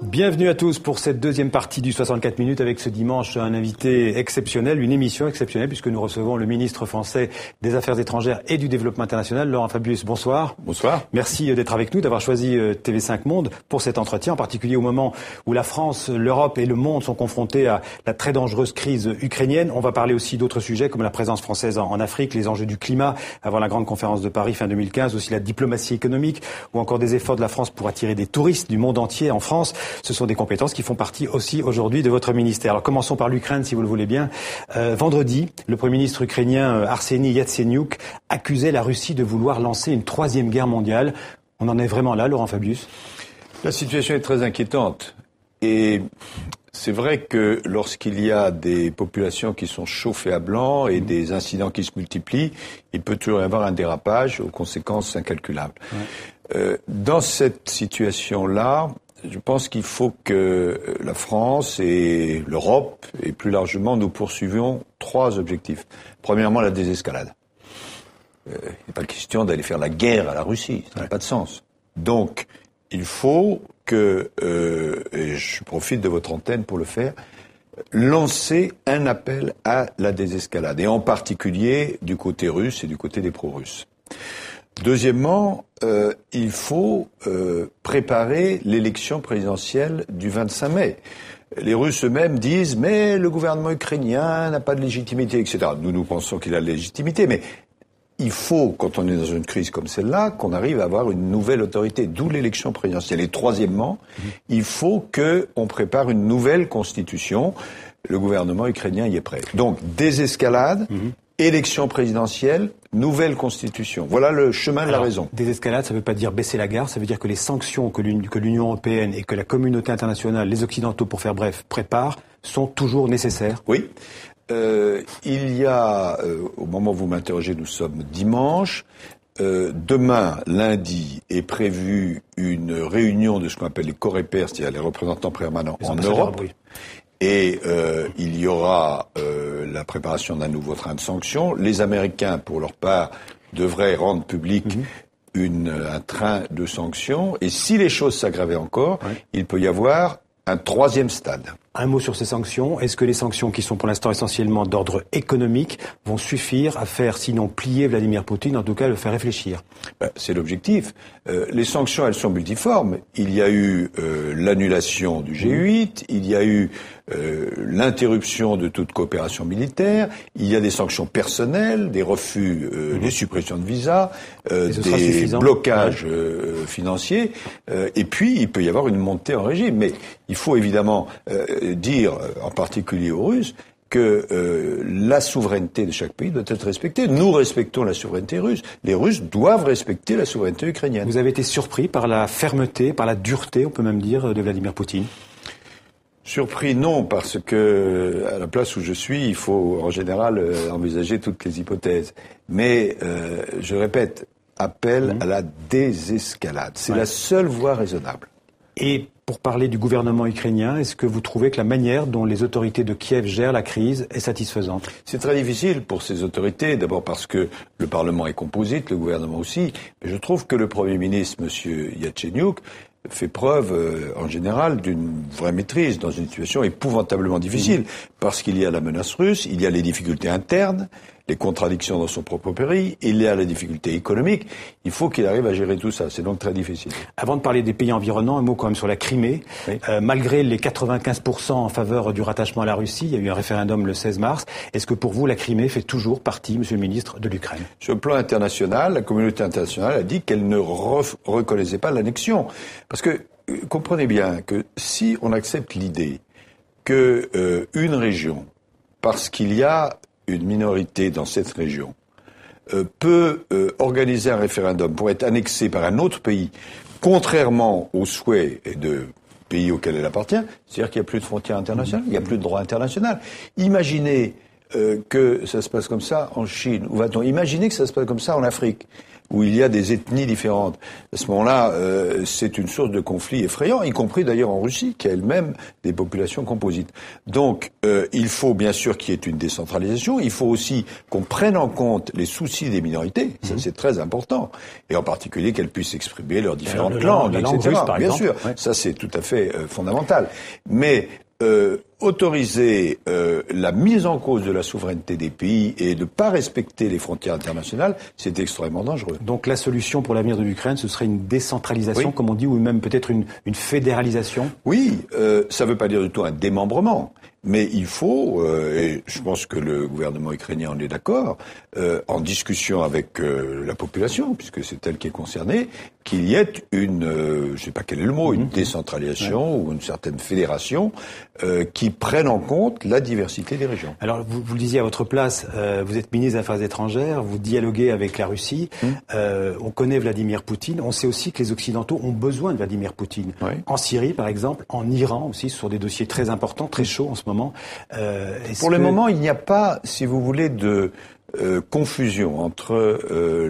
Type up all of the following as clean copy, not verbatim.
Bienvenue à tous pour cette deuxième partie du 64 minutes avec ce dimanche un invité exceptionnel, une émission exceptionnelle puisque nous recevons le ministre français des Affaires étrangères et du Développement international, Laurent Fabius. Bonsoir. Bonsoir. Merci d'être avec nous, d'avoir choisi TV5 Monde pour cet entretien, en particulier au moment où la France, l'Europe et le monde sont confrontés à la très dangereuse crise ukrainienne. On va parler aussi d'autres sujets comme la présence française en Afrique, les enjeux du climat avant la grande conférence de Paris fin 2015, aussi la diplomatie économique ou encore des efforts de la France pour attirer des touristes du monde entier en France. Ce sont des compétences qui font partie aussi aujourd'hui de votre ministère. Alors commençons par l'Ukraine, si vous le voulez bien. Vendredi, le Premier ministre ukrainien Arseniy Yatsenyuk accusait la Russie de vouloir lancer une troisième guerre mondiale. On en est vraiment là, Laurent Fabius? La situation est très inquiétante. Et c'est vrai que lorsqu'il y a des populations qui sont chauffées à blanc et des incidents qui se multiplient, il peut toujours y avoir un dérapage aux conséquences incalculables. Ouais. Dans cette situation-là, je pense qu'il faut que la France et l'Europe, et plus largement, nous poursuivions trois objectifs. Premièrement, la désescalade. Il n'est pas question d'aller faire la guerre à la Russie, ça n'a pas de sens. Donc, il faut que, et je profite de votre antenne pour le faire, lancer un appel à la désescalade, et en particulier du côté russe et du côté des pro-russes. Deuxièmement, il faut préparer l'élection présidentielle du 25 mai. Les Russes eux-mêmes disent « mais le gouvernement ukrainien n'a pas de légitimité, etc. » Nous pensons qu'il a de légitimité, mais il faut, quand on est dans une crise comme celle-là, qu'on arrive à avoir une nouvelle autorité, d'où l'élection présidentielle. Et troisièmement, il faut qu'on prépare une nouvelle constitution. Le gouvernement ukrainien y est prêt. Donc, désescalade, élection présidentielle, nouvelle constitution. Voilà le chemin de la raison. Désescalade, ça ne veut pas dire baisser la garde, ça veut dire que les sanctions que l'Union européenne et que la communauté internationale, les Occidentaux, pour faire bref, préparent, sont toujours nécessaires. Oui. Il y a, au moment où vous m'interrogez, nous sommes dimanche. Demain, lundi, est prévue une réunion de ce qu'on appelle les corépairs, c'est-à-dire les représentants permanents en Europe. Oui. Et il y aura la préparation d'un nouveau train de sanctions. Les Américains, pour leur part, devraient rendre public un train de sanctions. Et si les choses s'aggravaient encore, il peut y avoir un troisième stade. Un mot sur ces sanctions. Est-ce que les sanctions, qui sont pour l'instant essentiellement d'ordre économique, vont suffire à faire, sinon plier Vladimir Poutine, en tout cas le faire réfléchir? C'est l'objectif. Les sanctions, elles sont multiformes. Il y a eu l'annulation du G8, il y a eu l'interruption de toute coopération militaire, il y a des sanctions personnelles, des refus, des suppressions de visas, des blocages financiers, et puis il peut y avoir une montée en régime. Mais il faut évidemment dire, en particulier aux Russes, que la souveraineté de chaque pays doit être respectée. Nous respectons la souveraineté russe. Les Russes doivent respecter la souveraineté ukrainienne. Vous avez été surpris par la fermeté, par la dureté, on peut même dire, de Vladimir Poutine? Surpris, non, parce que à la place où je suis, il faut en général envisager toutes les hypothèses. Mais, je répète, appel à la désescalade. C'est la seule voie raisonnable. Et pour parler du gouvernement ukrainien, est-ce que vous trouvez que la manière dont les autorités de Kiev gèrent la crise est satisfaisante? C'est très difficile pour ces autorités, d'abord parce que le Parlement est composite, le gouvernement aussi, mais je trouve que le Premier ministre, M. Yatsenyuk, fait preuve, en général, d'une vraie maîtrise dans une situation épouvantablement difficile, parce qu'il y a la menace russe, il y a les difficultés internes, les contradictions dans son propre pays, il y a la difficulté économique. Il faut qu'il arrive à gérer tout ça. C'est donc très difficile. Avant de parler des pays environnants, un mot quand même sur la Crimée. Oui. Malgré les 95% en faveur du rattachement à la Russie, il y a eu un référendum le 16 mars. Est-ce que pour vous, la Crimée fait toujours partie, Monsieur le ministre, de l'Ukraine? Sur le plan international, la communauté internationale a dit qu'elle ne reconnaissait pas l'annexion. Parce que, comprenez bien que si on accepte l'idée que une région, parce qu'il y a une minorité dans cette région, peut organiser un référendum pour être annexée par un autre pays, contrairement aux souhaits de pays auxquels elle appartient, c'est-à-dire qu'il n'y a plus de frontières internationales, il n'y a plus de droit international. Imaginez que ça se passe comme ça en Chine, ou va-t-on imaginer que ça se passe comme ça en Afrique. où il y a des ethnies différentes. À ce moment-là, c'est une source de conflits effrayants, y compris d'ailleurs en Russie, qui a elle-même des populations composites. Donc, il faut bien sûr qu'il y ait une décentralisation. Il faut aussi qu'on prenne en compte les soucis des minorités. Ça, c'est très important. Et en particulier qu'elles puissent exprimer leurs différentes langues, la langue etc. russe, par bien exemple. sûr, Ouais. ça c'est tout à fait fondamental. Mais autoriser la mise en cause de la souveraineté des pays et de ne pas respecter les frontières internationales, c'est extrêmement dangereux. Donc la solution pour l'avenir de l'Ukraine, ce serait une décentralisation, Oui. comme on dit, ou même peut-être une fédéralisation? Oui, ça ne veut pas dire du tout un démembrement, mais il faut, et je pense que le gouvernement ukrainien en est d'accord, en discussion avec la population, puisque c'est elle qui est concernée, qu'il y ait une, je ne sais pas quel est le mot, une décentralisation ou une certaine fédération qui prenne en compte la diversité des régions. Alors, vous le disiez à votre place, vous êtes ministre des Affaires étrangères, vous dialoguez avec la Russie, on connaît Vladimir Poutine, on sait aussi que les Occidentaux ont besoin de Vladimir Poutine. Oui. En Syrie, par exemple, en Iran aussi, sur des dossiers très importants, très chauds en ce moment. Pour le moment, il n'y a pas, si vous voulez, de confusion entre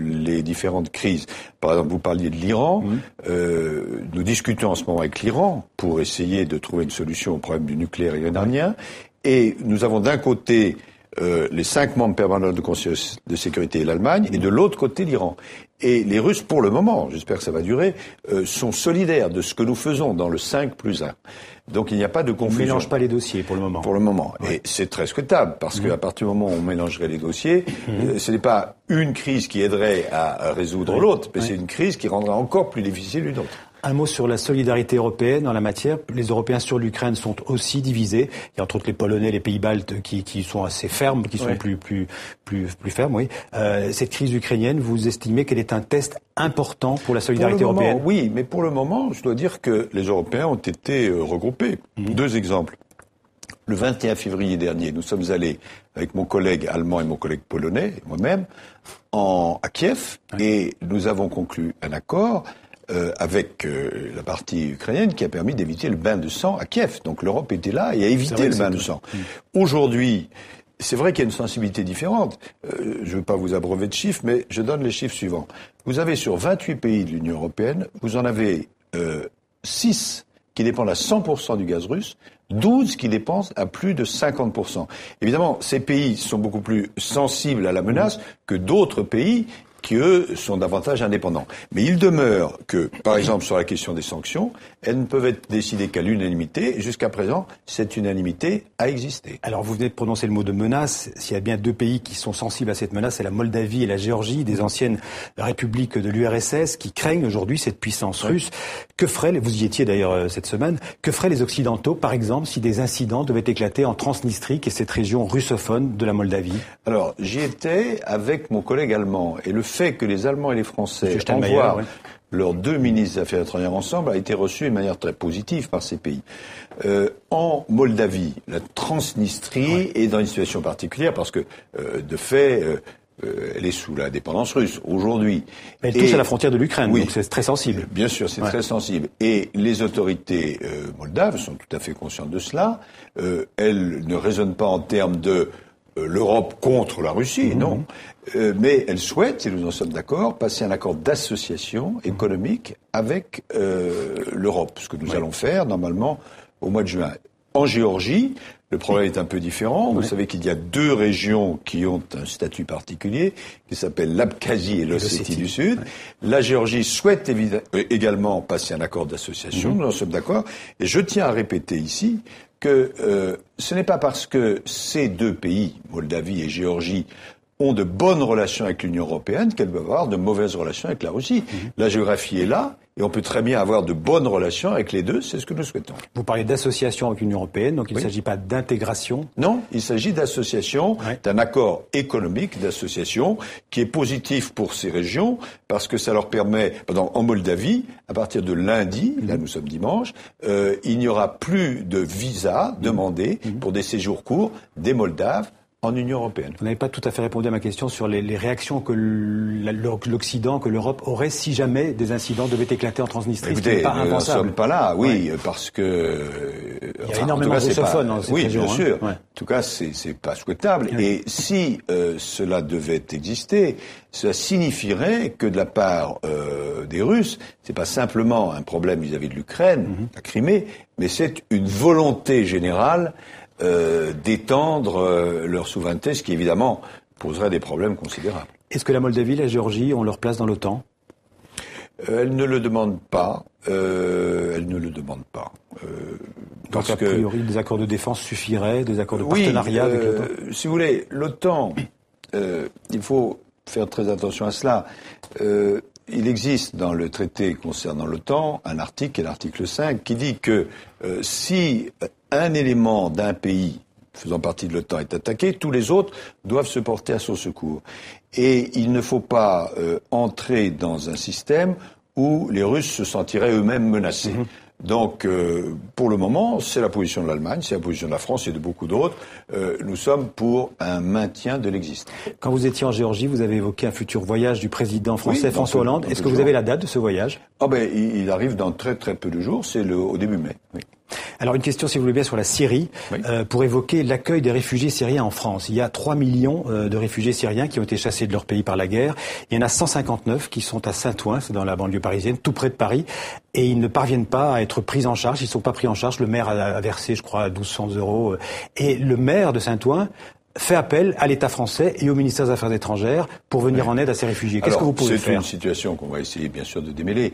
les différentes crises. Par exemple, vous parliez de l'Iran. Nous discutons en ce moment avec l'Iran pour essayer de trouver une solution au problème du nucléaire iranien. Et nous avons d'un côté les 5 membres permanents du Conseil de sécurité et l'Allemagne, et de l'autre côté l'Iran. Et les Russes, pour le moment, j'espère que ça va durer, sont solidaires de ce que nous faisons dans le 5+1. Donc il n'y a pas de confusion. On ne mélange pas les dossiers pour le moment. Pour le moment. Ouais. Et c'est très souhaitable, parce qu'à partir du moment où on mélangerait les dossiers, ce n'est pas une crise qui aiderait à résoudre l'autre, mais c'est une crise qui rendra encore plus difficile une autre. Un mot sur la solidarité européenne en la matière. Les Européens sur l'Ukraine sont aussi divisés. Il y a entre autres les Polonais, les pays baltes qui sont assez fermes, qui sont plus fermes. Oui. Cette crise ukrainienne, vous estimez qu'elle est un test important pour la solidarité européenne? Oui, mais pour le moment, je dois dire que les Européens ont été regroupés. 2 exemples. Le 21 février dernier, nous sommes allés avec mon collègue allemand et mon collègue polonais, et moi-même, à Kiev, et nous avons conclu un accord avec la partie ukrainienne qui a permis d'éviter le bain de sang à Kiev. Donc l'Europe était là et a évité le bain de sang. Aujourd'hui, c'est vrai qu'il y a une sensibilité différente. Je ne veux pas vous abreuver de chiffres, mais je donne les chiffres suivants. Vous avez sur 28 pays de l'Union européenne, vous en avez 6 qui dépendent à 100% du gaz russe, 12 qui dépensent à plus de 50%. Évidemment, ces pays sont beaucoup plus sensibles à la menace que d'autres pays qui, eux, sont davantage indépendants. Mais il demeure que, par exemple, sur la question des sanctions, elles ne peuvent être décidées qu'à l'unanimité. Et jusqu'à présent, cette unanimité a existé. Alors, vous venez de prononcer le mot de menace. S'il y a bien 2 pays qui sont sensibles à cette menace, c'est la Moldavie et la Géorgie, des anciennes républiques de l'URSS, qui craignent aujourd'hui cette puissance russe. Que feraient, vous y étiez d'ailleurs cette semaine, que feraient les Occidentaux, par exemple, si des incidents devaient éclater en Transnistrie, qui est cette région russophone de la Moldavie? Alors, j'y étais avec mon collègue allemand. Et le fait que les Allemands et les Français envoient leurs 2 ministres des Affaires étrangères ensemble a été reçu de manière très positive par ces pays. En Moldavie, la Transnistrie est dans une situation particulière parce que, de fait, elle est sous la dépendance russe aujourd'hui. Mais elle touche à la frontière de l'Ukraine, donc c'est très sensible. Bien sûr, c'est très sensible. Et les autorités moldaves sont tout à fait conscientes de cela. Elles ne raisonnent pas en termes de l'Europe contre la Russie, non. Mais elle souhaite, et nous en sommes d'accord, passer un accord d'association économique avec l'Europe, ce que nous allons faire normalement au mois de juin. En Géorgie, le problème est un peu différent. Vous savez qu'il y a 2 régions qui ont un statut particulier, qui s'appellent l'Abkhazie et l'Ossétie du Sud. La Géorgie souhaite également passer un accord d'association, nous en sommes d'accord. Et je tiens à répéter ici que ce n'est pas parce que ces 2 pays, Moldavie et Géorgie, ont de bonnes relations avec l'Union européenne qu'elles peuvent avoir de mauvaises relations avec la Russie. La géographie est là, et on peut très bien avoir de bonnes relations avec les 2, c'est ce que nous souhaitons. Vous parlez d'association avec l'Union européenne, donc il ne s'agit pas d'intégration? Non, il s'agit d'association, d'un accord économique d'association qui est positif pour ces régions, parce que ça leur permet, en Moldavie, à partir de lundi, là nous sommes dimanche, il n'y aura plus de visa demandé pour des séjours courts des Moldaves en Union européenne. Vous n'avez pas tout à fait répondu à ma question sur les réactions que l'Occident, que l'Europe aurait si jamais des incidents devaient éclater en Transnistrie. Écoutez, pas nous n'en sommes pas là, oui, parce que... Il y a énormément de russophones dans cette région. Oui, bien sûr. En tout cas, c'est pas souhaitable. Oui. Et si cela devait exister, cela signifierait que de la part des Russes, c'est pas simplement un problème vis-à-vis de l'Ukraine, la Crimée, mais c'est une volonté générale d'étendre leur souveraineté, ce qui évidemment poserait des problèmes considérables. Est-ce que la Moldavie, la Géorgie ont leur place dans l'OTAN ? Elles ne le demandent pas. Donc, a priori, des accords de défense suffiraient, des accords de partenariat avec l'OTAN ? Si vous voulez, l'OTAN, il faut faire très attention à cela. Il existe dans le traité concernant l'OTAN un article, qui est l'article 5, qui dit que si un élément d'un pays faisant partie de l'OTAN est attaqué, tous les autres doivent se porter à son secours. Et il ne faut pas entrer dans un système où les Russes se sentiraient eux-mêmes menacés. Donc, pour le moment, c'est la position de l'Allemagne, c'est la position de la France et de beaucoup d'autres. Nous sommes pour un maintien de l'existence. Quand vous étiez en Géorgie, vous avez évoqué un futur voyage du président français François Hollande. Est-ce que vous avez la date de ce voyage ? Il arrive dans très très peu de jours, c'est au début mai. Oui. Alors une question, si vous voulez bien, sur la Syrie, pour évoquer l'accueil des réfugiés syriens en France. Il y a 3 millions de réfugiés syriens qui ont été chassés de leur pays par la guerre. Il y en a 159 qui sont à Saint-Ouen, c'est dans la banlieue parisienne, tout près de Paris, et ils ne parviennent pas à être pris en charge. Ils ne sont pas pris en charge. Le maire a versé, je crois, 1200 €. Et le maire de Saint-Ouen fait appel à l'État français et au ministère des Affaires étrangères pour venir en aide à ces réfugiés. Qu'est-ce que vous pouvez faire ? C'est une situation qu'on va essayer bien sûr de démêler.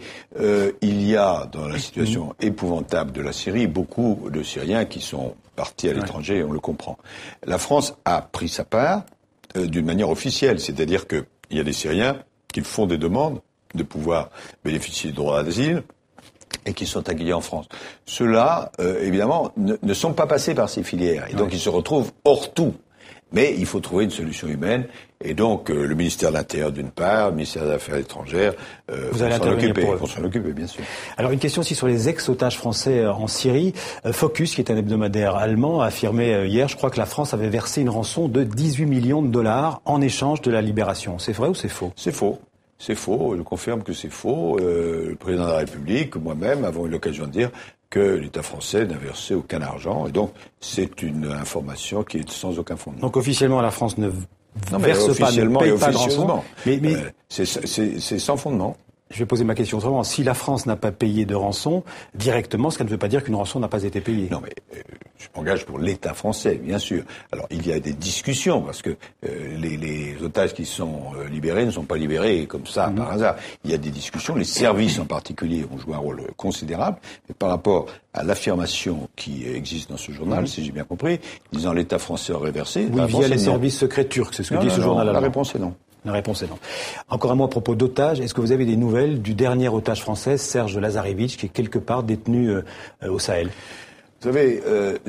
Il y a dans la situation épouvantable de la Syrie beaucoup de Syriens qui sont partis à l'étranger, on le comprend. La France a pris sa part d'une manière officielle, c'est-à-dire qu'il y a des Syriens qui font des demandes de pouvoir bénéficier du droit d'asile et qui sont accueillis en France. Ceux-là, évidemment, ne sont pas passés par ces filières et donc ils se retrouvent hors tout. Mais il faut trouver une solution humaine. Et donc, le ministère de l'Intérieur, d'une part, le ministère des Affaires étrangères, vous allez intervenir pour s'en occuper, bien sûr. Alors, une question aussi sur les ex-otages français en Syrie. Focus, qui est un hebdomadaire allemand, a affirmé hier, je crois, que la France avait versé une rançon de 18 millions de dollars en échange de la libération. C'est vrai ou c'est faux ? C'est faux. C'est faux. Je confirme que c'est faux. Le président de la République, moi-même, avons eu l'occasion de dire que l'État français n'a versé aucun argent. Et donc, c'est une information qui est sans aucun fondement. Donc, officiellement, la France ne verse pas, ne paye pas de rançon. Mais c'est sans fondement. Je vais poser ma question autrement. Si la France n'a pas payé de rançon, directement, ça ne veut pas dire qu'une rançon n'a pas été payée. Non, mais je m'engage pour l'État français, bien sûr. Alors, il y a des discussions, parce que les otages qui sont libérés ne sont pas libérés comme ça, par hasard. Il y a des discussions. Les services, en particulier, ont joué un rôle considérable. Mais par rapport à l'affirmation qui existe dans ce journal, si j'ai bien compris, disant l'État français aurait versé... Oui, via les services secrets turcs, c'est ce que dit ce journal. La réponse est non. La réponse est non. Encore un mot à propos d'otages. Est-ce que vous avez des nouvelles du dernier otage français, Serge Lazarevitch, qui est quelque part détenu au Sahel ? Vous savez,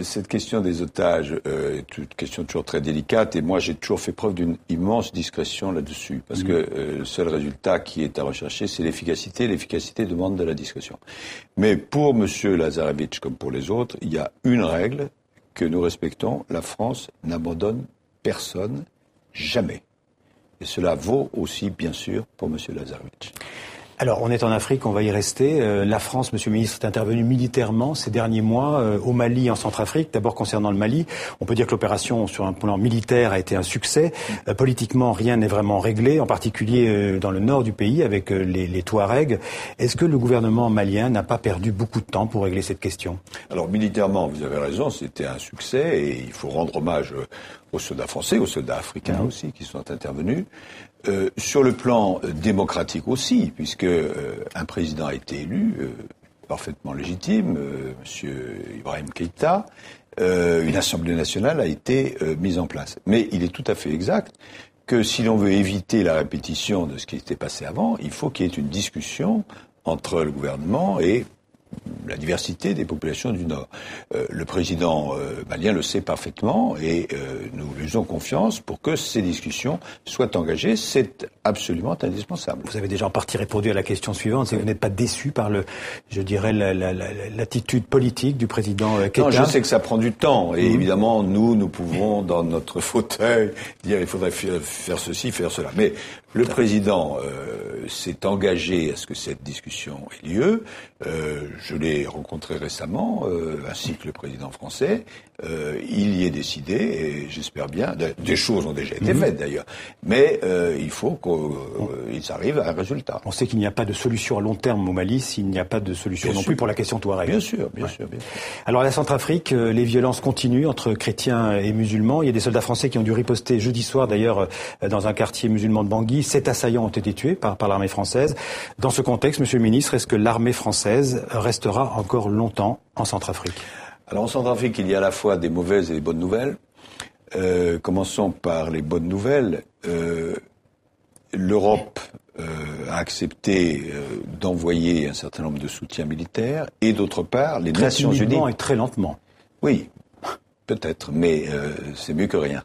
cette question des otages est une question toujours très délicate et moi j'ai toujours fait preuve d'une immense discrétion là-dessus parce que le seul résultat qui est à rechercher c'est l'efficacité. L'efficacité demande de la discrétion. Mais pour M. Lazarevitch comme pour les autres, il y a une règle que nous respectons. La France n'abandonne personne, jamais. Et cela vaut aussi, bien sûr, pour M. Lazarevitch. Alors, on est en Afrique, on va y rester. La France, Monsieur le Ministre, est intervenue militairement ces derniers mois au Mali et en Centrafrique. D'abord, concernant le Mali, on peut dire que l'opération, sur un plan militaire, a été un succès. Politiquement, rien n'est vraiment réglé, en particulier dans le nord du pays, avec les Touaregs. Est-ce que le gouvernement malien n'a pas perdu beaucoup de temps pour régler cette question ? Alors, militairement, vous avez raison, c'était un succès et il faut rendre hommage aux soldats français, aux soldats africains aussi, qui sont intervenus. Sur le plan démocratique aussi, puisque un président a été élu, parfaitement légitime, Monsieur Ibrahim Keïta, une assemblée nationale a été mise en place. Mais il est tout à fait exact que si l'on veut éviter la répétition de ce qui était passé avant, il faut qu'il y ait une discussion entre le gouvernement et la diversité des populations du Nord. Le président malien le sait parfaitement et nous lui faisons confiance pour que ces discussions soient engagées. C'est absolument indispensable. Vous avez déjà en partie répondu à la question suivante, c'est que vous n'êtes pas déçu par l'attitude politique du président Keïta? Non, je sais que ça prend du temps et évidemment nous pouvons dans notre fauteuil dire il faudrait faire ceci, faire cela. Mais le président s'est engagé à ce que cette discussion ait lieu. Je l'ai rencontré récemment, ainsi que le président français. Il y est décidé et j'espère bien. Des choses ont déjà été faites d'ailleurs, mais il faut qu'ils arrivent à un résultat. On sait qu'il n'y a pas de solution à long terme au Mali, s'il n'y a pas de solution non plus pour la question Touareg. Bien sûr. Alors à la Centrafrique, les violences continuent entre chrétiens et musulmans. Il y a des soldats français qui ont dû riposter jeudi soir d'ailleurs dans un quartier musulman de Bangui. 7 assaillants ont été tués par l'armée française. Dans ce contexte, Monsieur le Ministre, est-ce que l'armée française restera encore longtemps en Centrafrique? Alors en Centrafrique, il y a à la fois des mauvaises et des bonnes nouvelles. Commençons par les bonnes nouvelles. L'Europe a accepté d'envoyer un certain nombre de soutiens militaires et d'autre part, les Nations Unies... Très timidement et très lentement. Oui, peut-être, mais c'est mieux que rien.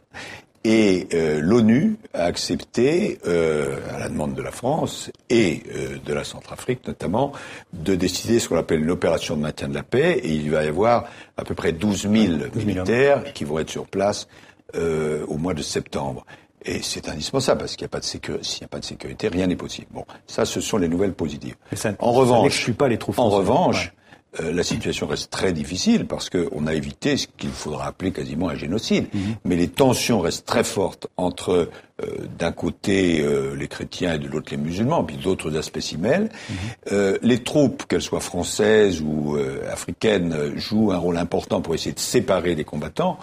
Et l'ONU a accepté, à la demande de la France et de la Centrafrique notamment, de décider ce qu'on appelle une opération de maintien de la paix. Et il va y avoir à peu près 12 000 militaires qui vont être sur place au mois de septembre. Et c'est indispensable parce qu'il n'y a pas de sécurité. S'il n'y a pas de sécurité, rien n'est possible. Bon, ça, ce sont les nouvelles positives. Ça n'exclut pas les troupes françaises. En revanche, la situation reste très difficile parce qu'on a évité ce qu'il faudra appeler quasiment un génocide. Mais les tensions restent très fortes entre, d'un côté, les chrétiens et de l'autre les musulmans, puis d'autres aspects s'y mêlent. Les troupes, qu'elles soient françaises ou africaines, jouent un rôle important pour essayer de séparer les combattants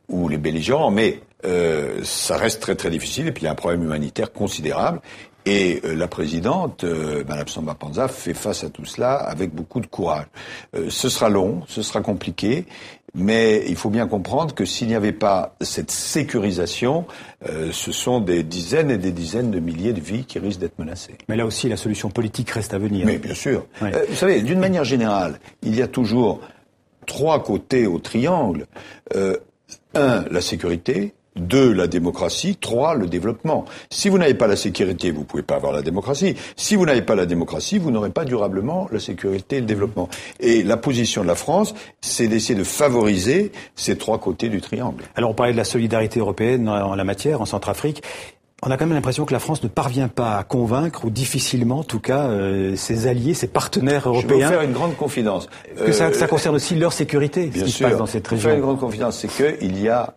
ou les belligérants, mais ça reste très très difficile et puis il y a un problème humanitaire considérable. Et la présidente, Madame Samba Panza, fait face à tout cela avec beaucoup de courage. Ce sera long, ce sera compliqué, mais il faut bien comprendre que s'il n'y avait pas cette sécurisation, ce sont des dizaines et des dizaines de milliers de vies qui risquent d'être menacées. Mais là aussi, la solution politique reste à venir. Mais bien sûr. Oui. Vous savez, d'une manière générale, il y a toujours 3 côtés au triangle. 1, la sécurité. 2, la démocratie. 3, le développement. Si vous n'avez pas la sécurité, vous ne pouvez pas avoir la démocratie. Si vous n'avez pas la démocratie, vous n'aurez pas durablement la sécurité et le développement. Et la position de la France, c'est d'essayer de favoriser ces 3 côtés du triangle. Alors on parlait de la solidarité européenne en la matière, en Centrafrique. On a quand même l'impression que la France ne parvient pas à convaincre, ou difficilement en tout cas, ses alliés, ses partenaires européens. Je vais vous faire une grande confidence. Que ça concerne aussi leur sécurité, ce qui se passe dans cette région. Je vais vous faire une grande confidence, c'est qu'il y a,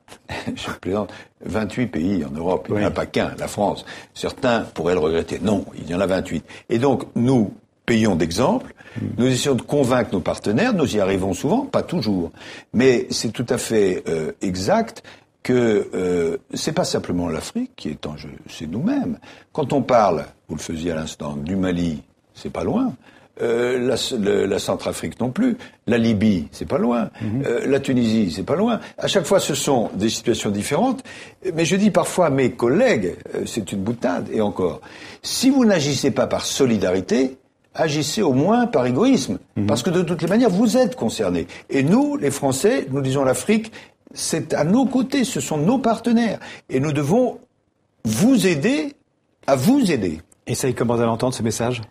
je plaisante, 28 pays en Europe, il n'y en a pas qu'un, la France. Certains pourraient le regretter. Non, il y en a 28. Et donc, nous payons d'exemple, nous essayons de convaincre nos partenaires, nous y arrivons souvent, pas toujours. Mais c'est tout à fait exact que c'est pas simplement l'Afrique qui est en jeu, c'est nous-mêmes. Quand on parle, vous le faisiez à l'instant, du Mali, c'est pas loin. La Centrafrique non plus. La Libye, c'est pas loin. La Tunisie, c'est pas loin. À chaque fois, ce sont des situations différentes. Mais je dis parfois à mes collègues, c'est une boutade, et encore, si vous n'agissez pas par solidarité, agissez au moins par égoïsme. Parce que de toutes les manières, vous êtes concernés. Et nous, les Français, nous disons l'Afrique, c'est à nos côtés, ce sont nos partenaires. Et nous devons vous aider à vous aider. Et ça, comment à l'entendre, ce message?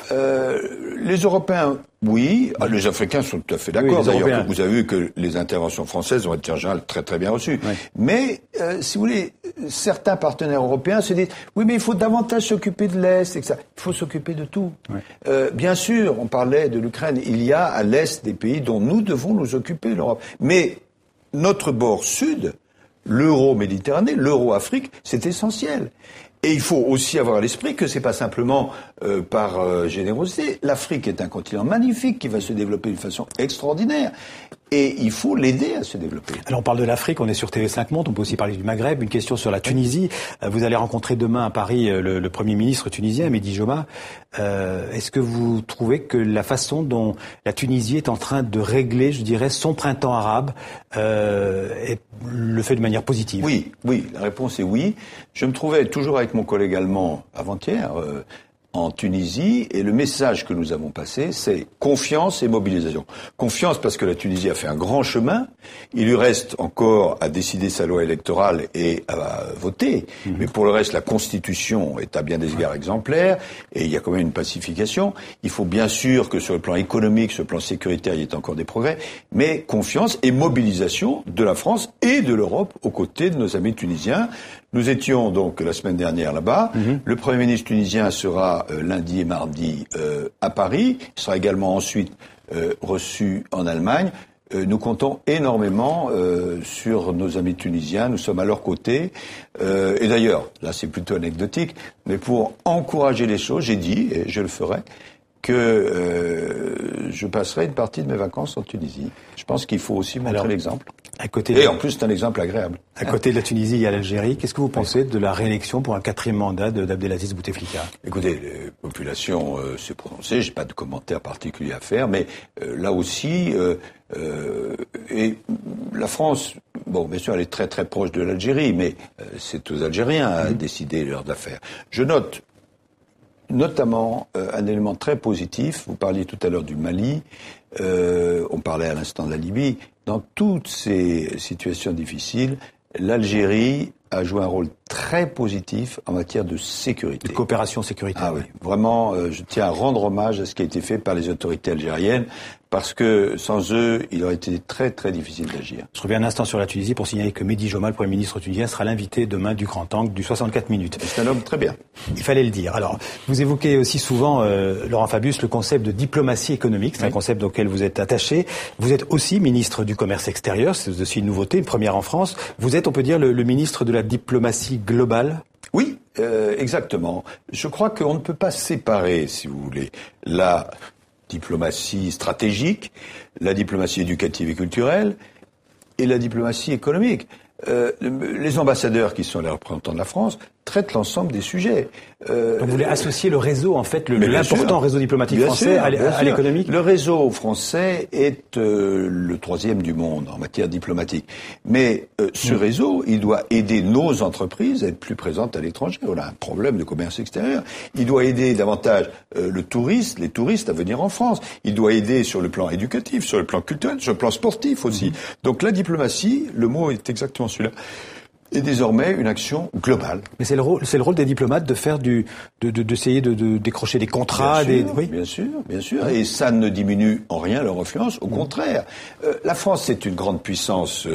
Les Européens, oui. Les Africains sont tout à fait d'accord. Oui, d'ailleurs, vous avez vu que les interventions françaises ont été en général très très bien reçues. Oui. Mais, si vous voulez, certains partenaires européens se disent « Oui, mais il faut davantage s'occuper de l'Est, etc. » Il faut s'occuper de tout. Oui. Bien sûr, on parlait de l'Ukraine. Il y a à l'Est des pays dont nous devons nous occuper, l'Europe. Mais notre bord sud, l'euro-Méditerranée, l'euro-Afrique, c'est essentiel. Et il faut aussi avoir à l'esprit que c'est pas simplement par générosité. L'Afrique est un continent magnifique qui va se développer d'une façon extraordinaire. Et il faut l'aider à se développer. Alors on parle de l'Afrique, on est sur TV5 Monde, on peut aussi parler du Maghreb. Une question sur la Tunisie. Vous allez rencontrer demain à Paris le Premier ministre tunisien, Mehdi Joma. Est-ce que vous trouvez que la façon dont la Tunisie est en train de régler, je dirais, son printemps arabe le fait de manière positive? Oui, la réponse est oui. Je me trouvais toujours avec mon collègue allemand avant-hier en Tunisie, et le message que nous avons passé, c'est confiance et mobilisation. Confiance parce que la Tunisie a fait un grand chemin, il lui reste encore à décider sa loi électorale et à voter, mais pour le reste, la Constitution est à bien des égards exemplaire, et il y a quand même une pacification. Il faut bien sûr que sur le plan économique, sur le plan sécuritaire, il y ait encore des progrès, mais confiance et mobilisation de la France et de l'Europe aux côtés de nos amis tunisiens. Nous étions donc la semaine dernière là-bas. Le Premier ministre tunisien sera lundi et mardi à Paris. Il sera également ensuite reçu en Allemagne. Nous comptons énormément sur nos amis tunisiens. Nous sommes à leur côté. Et d'ailleurs, là c'est plutôt anecdotique, mais pour encourager les choses, j'ai dit, et je le ferai, que je passerai une partie de mes vacances en Tunisie. Je pense qu'il faut aussi montrer l'exemple. Et en plus, c'est un exemple agréable. À côté de la Tunisie, il y a l'Algérie. Qu'est-ce que vous pensez de la réélection pour un 4e mandat d'Abdelaziz Bouteflika? Écoutez, les populations s'est prononcée, j'ai pas de commentaire particulier à faire, mais là aussi, et la France, bon, bien sûr, elle est très très proche de l'Algérie, mais c'est aux Algériens à décider leurs affaires. Je note notamment un élément très positif. Vous parliez tout à l'heure du Mali, on parlait à l'instant de la Libye. Dans toutes ces situations difficiles, l'Algérie a joué un rôle très positif en matière de sécurité. De coopération sécuritaire. Ah oui, vraiment, je tiens à rendre hommage à ce qui a été fait par les autorités algériennes, parce que sans eux, il aurait été très très difficile d'agir. Je reviens un instant sur la Tunisie pour signaler que Mehdi Joma, le Premier ministre tunisien, sera l'invité demain du Grand Angle du 64 minutes. C'est un homme très bien. Il fallait le dire. Alors, vous évoquez aussi souvent, Laurent Fabius, le concept de diplomatie économique. C'est un concept auquel vous êtes attaché. Vous êtes aussi ministre du Commerce extérieur. C'est aussi une nouveauté, une première en France. Vous êtes, on peut dire, le ministre de la diplomatie globale. Oui, exactement. Je crois qu'on ne peut pas séparer, si vous voulez, la diplomatie stratégique, la diplomatie éducative et culturelle et la diplomatie économique. Les ambassadeurs qui sont les représentants de la France traitent l'ensemble des sujets. Donc vous voulez associer le réseau, en fait, l'important réseau diplomatique français à l'économique? Le réseau français est le 3e du monde en matière diplomatique. Mais ce réseau, il doit aider nos entreprises à être plus présentes à l'étranger. On a un problème de commerce extérieur. Il doit aider davantage les touristes à venir en France. Il doit aider sur le plan éducatif, sur le plan culturel, sur le plan sportif aussi. Donc la diplomatie, le mot est exactement celui-là, est désormais une action globale. Mais c'est le rôle des diplomates de faire d'essayer de décrocher des contrats, bien sûr. Et ça ne diminue en rien leur influence. Au contraire. La France, c'est une grande puissance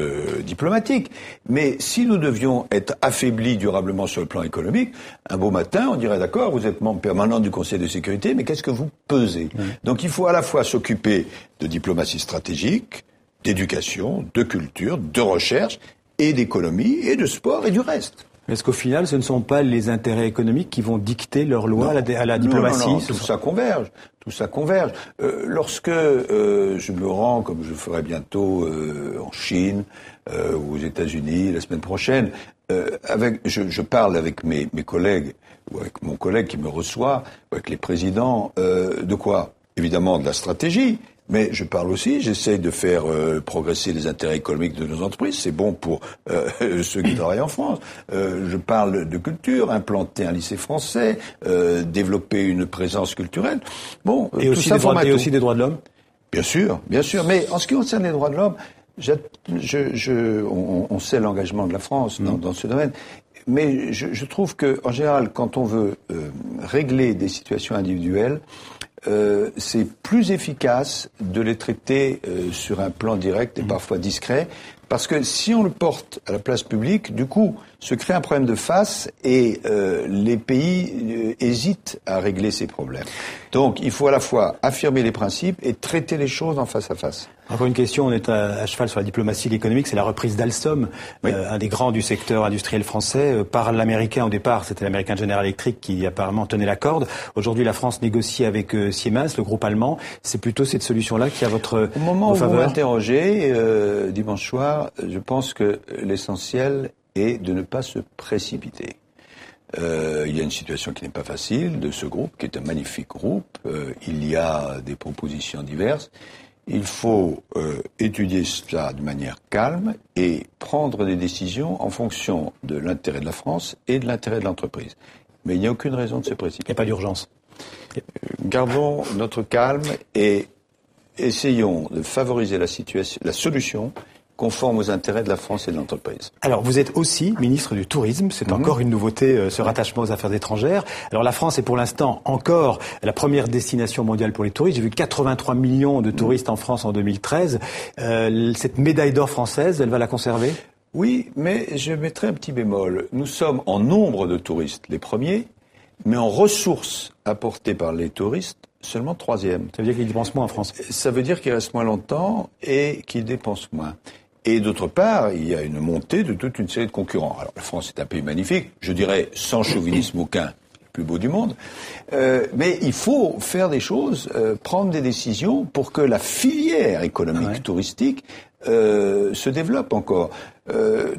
diplomatique. Mais si nous devions être affaiblis durablement sur le plan économique, un beau matin, on dirait d'accord, vous êtes membre permanent du Conseil de sécurité, mais qu'est-ce que vous pesez? Donc il faut à la fois s'occuper de diplomatie stratégique, d'éducation, de culture, de recherche, et d'économie, et de sport, et du reste. Est-ce qu'au final, ce ne sont pas les intérêts économiques qui vont dicter leurs lois à la diplomatie? Non, tout ça converge. Lorsque je me rends, comme je le ferai bientôt, en Chine, ou aux États-Unis, la semaine prochaine, je parle avec mes collègues, ou avec mon collègue qui me reçoit, ou avec les présidents, de quoi? Évidemment, de la stratégie. Mais je parle aussi, j'essaie de faire progresser les intérêts économiques de nos entreprises. C'est bon pour ceux qui travaillent en France. Je parle de culture, implanter un lycée français, développer une présence culturelle. Bon, et aussi des droits de l'homme. Bien sûr. Mais en ce qui concerne les droits de l'homme, on sait l'engagement de la France dans ce domaine. Mais je trouve que, en général, quand on veut régler des situations individuelles, c'est plus efficace de les traiter sur un plan direct et parfois discret, parce que si on le porte à la place publique, du coup, se crée un problème de face et les pays hésitent à régler ces problèmes. Donc, il faut à la fois affirmer les principes et traiter les choses en face à face. Encore une question, on est à cheval sur la diplomatie économique, c'est la reprise d'Alstom, un des grands du secteur industriel français, par l'américain au départ, c'était l'américain General Electric qui apparemment tenait la corde. Aujourd'hui, la France négocie avec Siemens, le groupe allemand. C'est plutôt cette solution-là qui a votre faveur. Au moment où vous m'interrogez, dimanche soir, je pense que l'essentiel est de ne pas se précipiter. Il y a une situation qui n'est pas facile de ce groupe, qui est un magnifique groupe. Il y a des propositions diverses. Il faut étudier cela de manière calme et prendre des décisions en fonction de l'intérêt de la France et de l'intérêt de l'entreprise. Mais il n'y a aucune raison de se précipiter. Il n'y a pas d'urgence. Gardons notre calme et essayons de favoriser la solution conforme aux intérêts de la France et de l'entreprise. Alors, vous êtes aussi ministre du Tourisme. C'est encore une nouveauté, ce rattachement aux affaires étrangères. Alors, la France est pour l'instant encore la première destination mondiale pour les touristes. J'ai vu 83 millions de touristes en France en 2013. Cette médaille d'or française, elle va la conserver ? Oui, mais je mettrai un petit bémol. Nous sommes en nombre de touristes les premiers, mais en ressources apportées par les touristes, seulement troisième. Ça veut dire qu'ils dépensent moins en France. Ça veut dire qu'ils restent moins longtemps et qu'ils dépensent moins. Et d'autre part, il y a une montée de toute une série de concurrents. Alors la France est un pays magnifique, je dirais sans chauvinisme aucun, le plus beau du monde. Mais il faut faire des choses, prendre des décisions pour que la filière économique touristique se développe encore.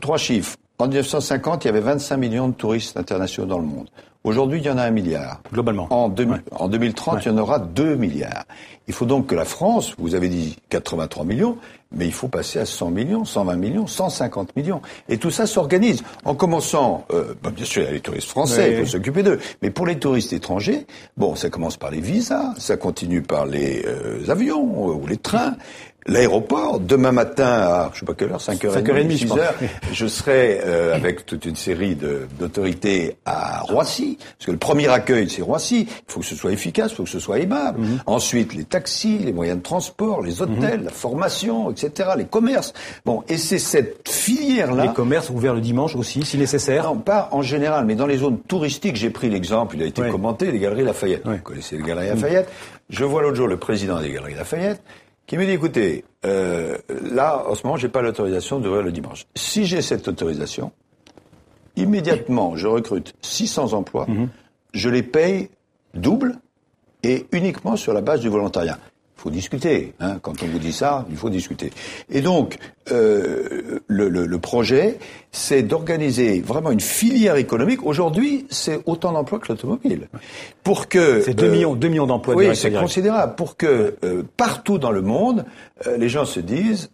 3 chiffres. En 1950, il y avait 25 millions de touristes internationaux dans le monde. Aujourd'hui, il y en a 1 milliard. Globalement. En 2030, il y en aura 2 milliards. Il faut donc que la France, vous avez dit 83 millions, mais il faut passer à 100 millions, 120 millions, 150 millions. Et tout ça s'organise. En commençant, bien sûr, il y a les touristes français, il faut s'occuper d'eux. Mais pour les touristes étrangers, ça commence par les visas, ça continue par les avions ou les trains. L'aéroport, demain matin à, je sais pas quelle heure, 5h30, 6h, je serai avec toute une série d'autorités à Roissy, parce que le premier accueil, c'est Roissy. Il faut que ce soit efficace, il faut que ce soit aimable. Ensuite, les taxis, les moyens de transport, les hôtels, la formation, etc., les commerces. Et c'est cette filière-là... Les commerces ouverts le dimanche aussi, si nécessaire. Non, pas en général, mais dans les zones touristiques, j'ai pris l'exemple, il a été commenté, les Galeries Lafayette. Vous connaissez les Galeries Lafayette. Je vois l'autre jour le président des Galeries Lafayette, qui me dit, écoutez, là, en ce moment, j'ai pas l'autorisation d'ouvrir le dimanche. Si j'ai cette autorisation, immédiatement, je recrute 600 emplois, je les paye double et uniquement sur la base du volontariat. Il faut discuter, quand on vous dit ça, il faut discuter. Et donc, le projet, c'est d'organiser vraiment une filière économique. Aujourd'hui, c'est autant d'emplois que l'automobile. Pour que c'est 2 millions d'emplois. Oui, c'est considérable. Pour que partout dans le monde, les gens se disent,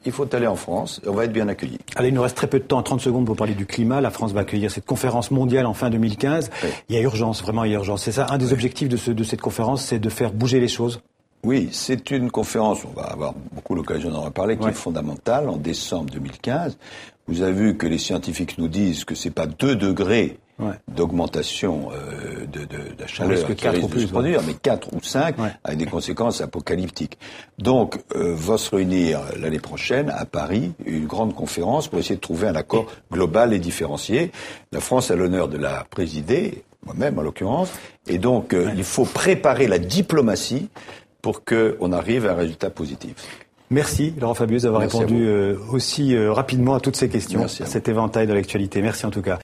il faut aller en France, on va être bien accueillis. Allez, il nous reste très peu de temps, 30 secondes pour parler du climat. La France va accueillir cette conférence mondiale en fin 2015. Oui. Il y a urgence, vraiment, il y a urgence. C'est ça, un des objectifs de cette conférence, c'est de faire bouger les choses. Oui, c'est une conférence, on va avoir beaucoup l'occasion d'en reparler, qui est fondamentale, en décembre 2015. Vous avez vu que les scientifiques nous disent que c'est pas 2 degrés d'augmentation de la chaleur qui risque de se produire, mais 4 ou 5, avec des conséquences apocalyptiques. Donc, va se réunir l'année prochaine à Paris une grande conférence pour essayer de trouver un accord global et différencié. La France a l'honneur de la présider, moi-même en l'occurrence, et donc il faut préparer la diplomatie pour qu'on arrive à un résultat positif. Merci Laurent Fabius d'avoir répondu aussi rapidement à toutes ces questions, Merci à cet éventail de l'actualité. Merci en tout cas.